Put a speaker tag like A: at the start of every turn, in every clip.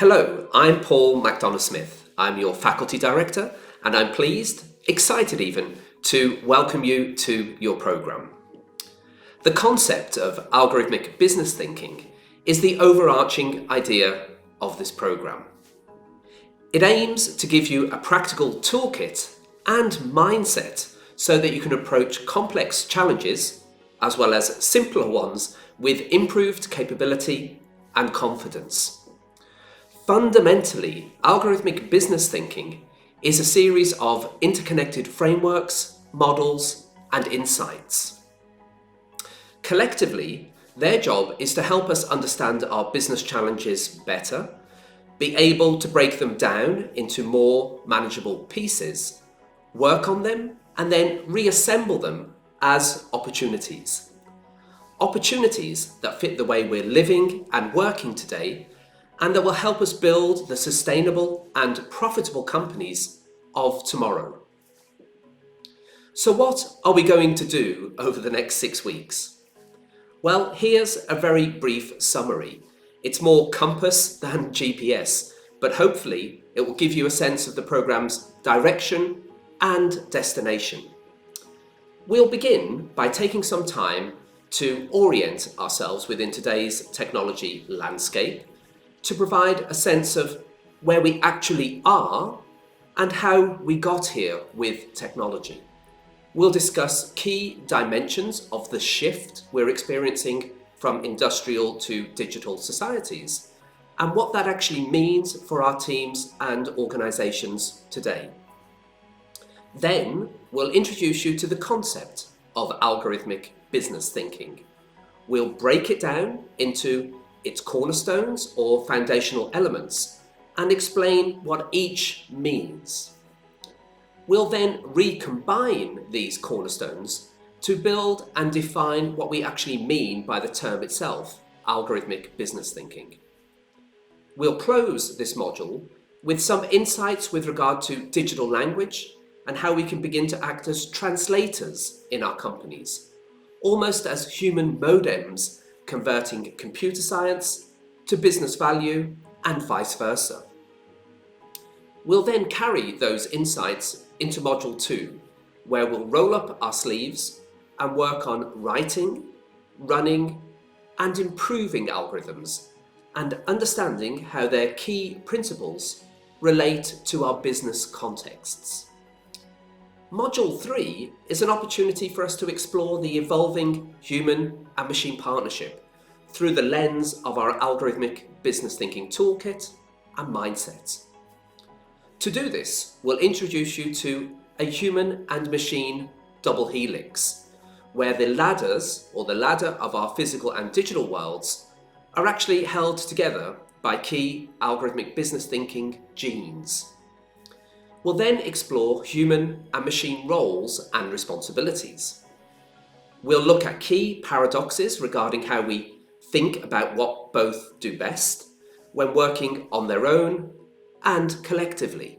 A: Hello, I'm Paul MacDonagh-Smith. I'm your Faculty Director, and I'm pleased, excited even, to welcome you to your programme. The concept of algorithmic business thinking is the overarching idea of this programme. It aims to give you a practical toolkit and mindset so that you can approach complex challenges, as well as simpler ones, with improved capability and confidence. Fundamentally, algorithmic business thinking is a series of interconnected frameworks, models, and insights. Collectively, their job is to help us understand our business challenges better, be able to break them down into more manageable pieces, work on them, and then reassemble them as opportunities. Opportunities that fit the way we're living and working today, and that will help us build the sustainable and profitable companies of tomorrow. So what are we going to do over the next 6 weeks? Well, here's a very brief summary. It's more compass than GPS, but hopefully it will give you a sense of the programme's direction and destination. We'll begin by taking some time to orient ourselves within today's technology landscape, to provide a sense of where we actually are and how we got here with technology. We'll discuss key dimensions of the shift we're experiencing from industrial to digital societies and what that actually means for our teams and organisations today. Then we'll introduce you to the concept of algorithmic business thinking. We'll break it down into its cornerstones or foundational elements and explain what each means. We'll then recombine these cornerstones to build and define what we actually mean by the term itself, algorithmic business thinking. We'll close this module with some insights with regard to digital language and how we can begin to act as translators in our companies, almost as human modems converting computer science to business value and vice versa. We'll then carry those insights into Module 2, where we'll roll up our sleeves and work on writing, running, and improving algorithms and understanding how their key principles relate to our business contexts. Module 3 is an opportunity for us to explore the evolving human and machine partnership through the lens of our algorithmic business thinking toolkit and mindset. To do this, we'll introduce you to a human and machine double helix, where the ladders, or the ladder of our physical and digital worlds, are actually held together by key algorithmic business thinking genes. We'll then explore human and machine roles and responsibilities. We'll look at key paradoxes regarding how we think about what both do best when working on their own and collectively.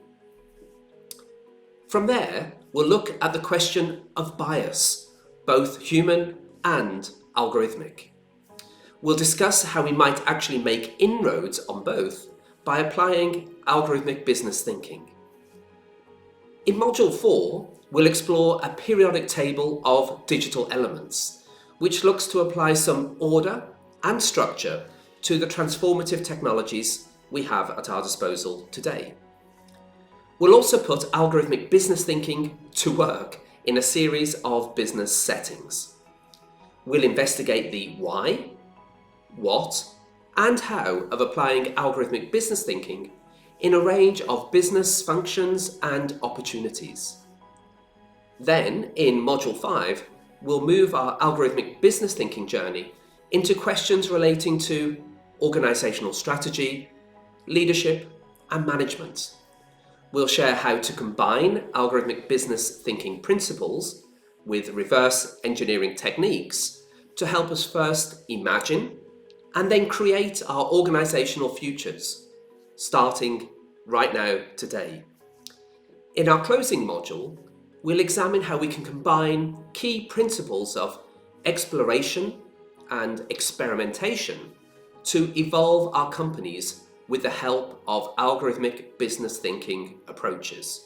A: From there, we'll look at the question of bias, both human and algorithmic. We'll discuss how we might actually make inroads on both by applying algorithmic business thinking. In Module 4, we'll explore a periodic table of digital elements, which looks to apply some order and structure to the transformative technologies we have at our disposal today. We'll also put algorithmic business thinking to work in a series of business settings. We'll investigate the why, what, and how of applying algorithmic business thinking in a range of business functions and opportunities. Then, in Module 5, we'll move our algorithmic business thinking journey into questions relating to organisational strategy, leadership, and management. We'll share how to combine algorithmic business thinking principles with reverse engineering techniques to help us first imagine and then create our organisational futures, starting right now, today. In our closing module, we'll examine how we can combine key principles of exploration and experimentation to evolve our companies with the help of algorithmic business thinking approaches.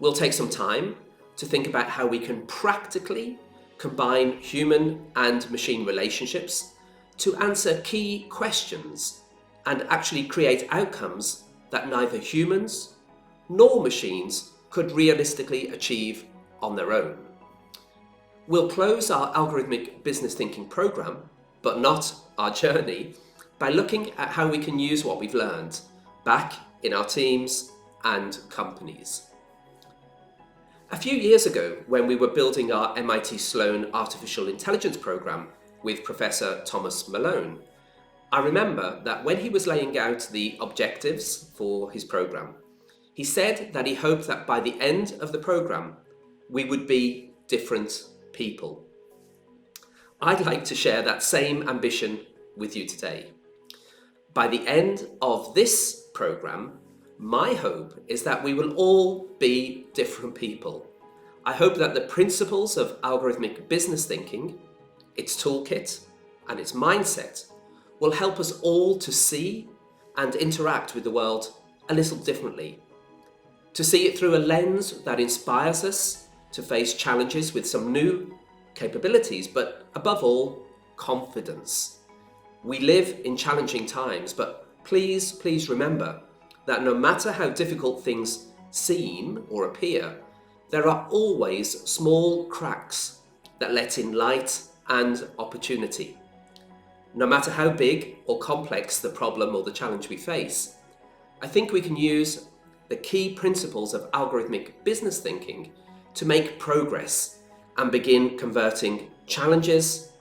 A: We'll take some time to think about how we can practically combine human and machine relationships to answer key questions and actually create outcomes that neither humans nor machines could realistically achieve on their own. We'll close our algorithmic business thinking program, but not our journey, by looking at how we can use what we've learned back in our teams and companies. A few years ago, when we were building our MIT Sloan artificial intelligence program with Professor Thomas Malone, I remember that when he was laying out the objectives for his program, he said that he hoped that by the end of the program, we would be different people. I'd like to share that same ambition with you today. By the end of this program, my hope is that we will all be different people. I hope that the principles of algorithmic business thinking, its toolkit, and its mindset will help us all to see and interact with the world a little differently, to see it through a lens that inspires us to face challenges with some new capabilities, but above all, confidence. We live in challenging times, but please remember that no matter how difficult things seem or appear, there are always small cracks that let in light and opportunity. No matter how big or complex the problem or the challenge we face, I think we can use the key principles of algorithmic business thinking to make progress and begin converting challenges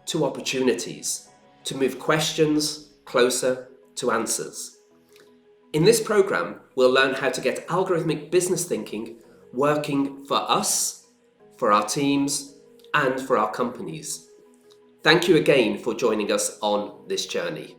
A: to opportunities, to move questions closer to answers. In this program, we'll learn how to get algorithmic business thinking working for us, for our teams, and for our companies. Thank you again for joining us on this journey.